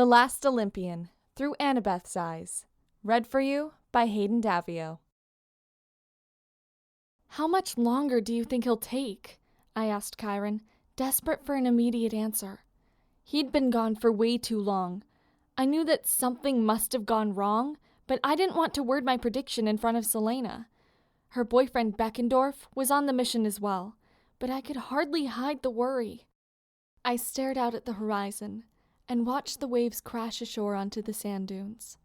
The Last Olympian, through Annabeth's eyes. Read for you by HAYDEN DAVIAU. "How much longer do you think he'll take?" I asked Chiron, desperate for an immediate answer. He'd been gone for way too long. I knew that something must have gone wrong, but I didn't want to word my prediction in front of Selena. Her boyfriend Beckendorf was on the mission as well, but I could hardly hide the worry. I stared out at the horizon and watched the waves crash ashore onto the sand dunes.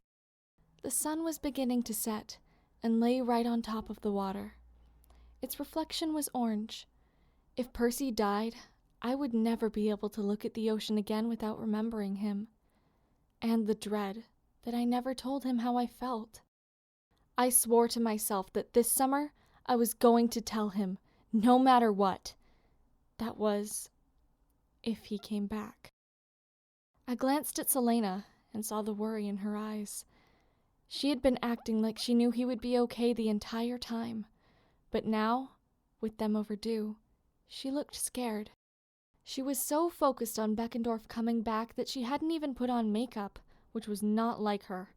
The sun was beginning to set and lay right on top of the water. Its reflection was orange. If Percy died, I would never be able to look at the ocean again without remembering him. And the dread that I never told him how I felt. I swore to myself that this summer I was going to tell him, no matter what. That was, if he came back. I glanced at Selena and saw the worry in her eyes. She had been acting like she knew he would be okay the entire time. But now, with them overdue, she looked scared. She was so focused on Beckendorf coming back that she hadn't even put on makeup, which was not like her.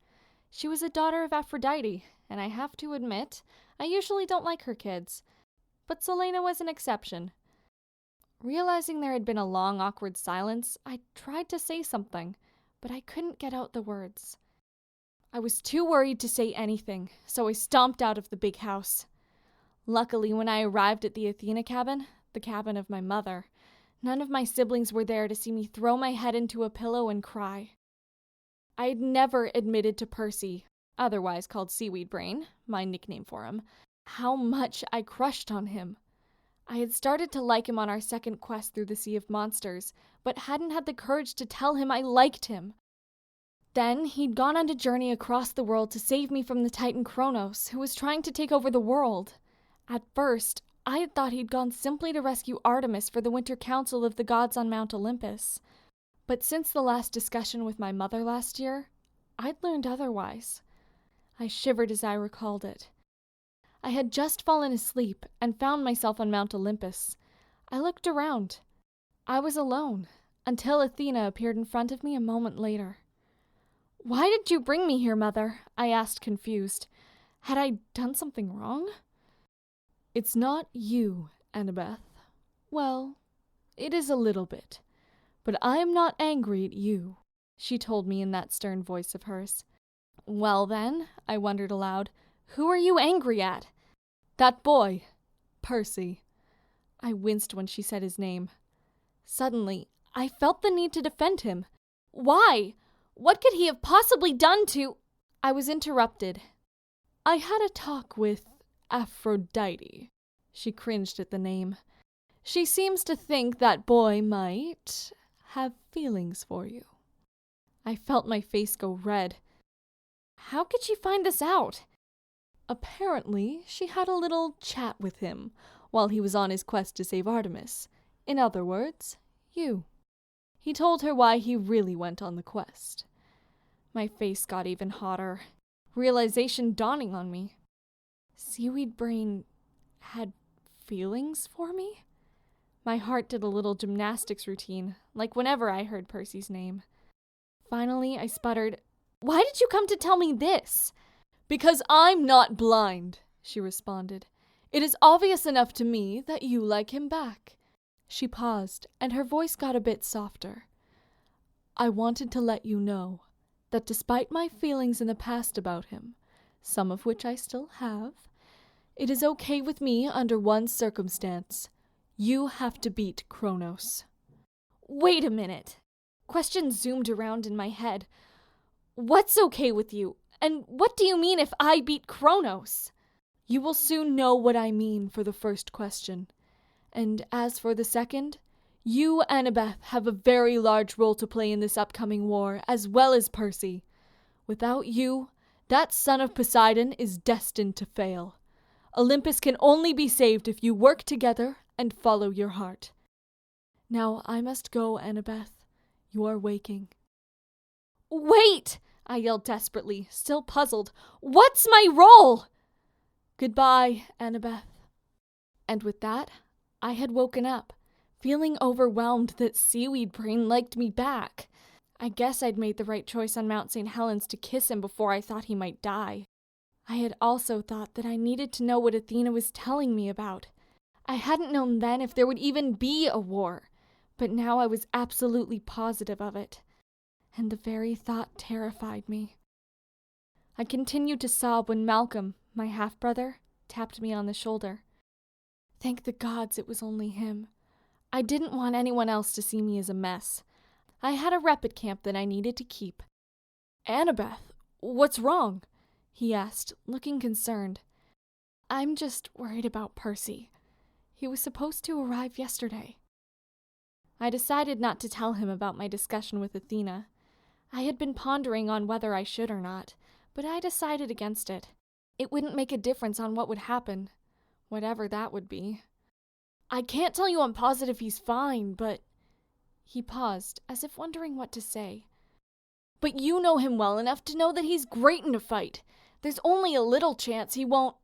She was a daughter of Aphrodite, and I have to admit, I usually don't like her kids. But Selena was an exception. Realizing there had been a long, awkward silence, I tried to say something, but I couldn't get out the words. I was too worried to say anything, so I stomped out of the big house. Luckily, when I arrived at the Athena cabin, the cabin of my mother, none of my siblings were there to see me throw my head into a pillow and cry. I had never admitted to Percy, otherwise called Seaweed Brain, my nickname for him, how much I crushed on him. I had started to like him on our second quest through the Sea of Monsters, but hadn't had the courage to tell him I liked him. Then he'd gone on a journey across the world to save me from the Titan Kronos, who was trying to take over the world. At first, I had thought he'd gone simply to rescue Artemis for the Winter Council of the Gods on Mount Olympus. But since the last discussion with my mother last year, I'd learned otherwise. I shivered as I recalled it. I had just fallen asleep and found myself on Mount Olympus. I looked around. I was alone, until Athena appeared in front of me a moment later. "Why did you bring me here, Mother?" I asked, confused. Had I done something wrong? "It's not you, Annabeth. Well, it is a little bit. But I am not angry at you," she told me in that stern voice of hers. "Well then," I wondered aloud, "who are you angry at?" "That boy, Percy." I winced when she said his name. Suddenly, I felt the need to defend him. Why? What could he have possibly done to— I was interrupted. "I had a talk with Aphrodite." She cringed at the name. "She seems to think that boy might have feelings for you." I felt my face go red. How could she find this out? "Apparently, she had a little chat with him while he was on his quest to save Artemis. In other words, you. He told her why he really went on the quest." My face got even hotter, realization dawning on me. Seaweed Brain had feelings for me? My heart did a little gymnastics routine, like whenever I heard Percy's name. Finally, I sputtered, "Why did you come to tell me this?" "Because I'm not blind," she responded. "It is obvious enough to me that you like him back." She paused, and her voice got a bit softer. "I wanted to let you know that despite my feelings in the past about him, some of which I still have, it is okay with me under one circumstance. You have to beat Kronos." Wait a minute. Questions zoomed around in my head. What's okay with you? And what do you mean if I beat Kronos? "You will soon know what I mean for the first question. And as for the second, you, Annabeth, have a very large role to play in this upcoming war, as well as Percy. Without you, that son of Poseidon is destined to fail. Olympus can only be saved if you work together and follow your heart. Now I must go, Annabeth. You are waking." "Wait!" I yelled desperately, still puzzled. "What's my role?" "Goodbye, Annabeth." And with that, I had woken up, feeling overwhelmed that Seaweed Brain liked me back. I guess I'd made the right choice on Mount St. Helens to kiss him before I thought he might die. I had also thought that I needed to know what Athena was telling me about. I hadn't known then if there would even be a war, but now I was absolutely positive of it, and the very thought terrified me. I continued to sob when Malcolm, my half-brother, tapped me on the shoulder. Thank the gods it was only him. I didn't want anyone else to see me as a mess. I had a rep at camp that I needed to keep. "Annabeth, what's wrong?" he asked, looking concerned. "I'm just worried about Percy. He was supposed to arrive yesterday." I decided not to tell him about my discussion with Athena. I had been pondering on whether I should or not, but I decided against it. It wouldn't make a difference on what would happen, whatever that would be. "I can't tell you I'm positive he's fine, but—" He paused, as if wondering what to say. "But you know him well enough to know that he's great in a fight. There's only a little chance he won't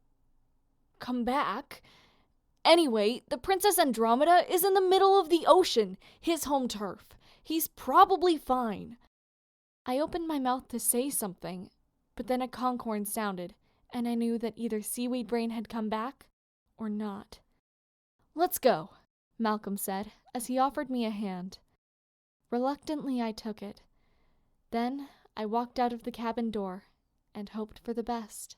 come back. Anyway, the Princess Andromeda is in the middle of the ocean, his home turf. He's probably fine." I opened my mouth to say something, but then a conch horn sounded, and I knew that either Seaweed Brain had come back or not. "Let's go," Malcolm said, as he offered me a hand. Reluctantly, I took it. Then I walked out of the cabin door and hoped for the best.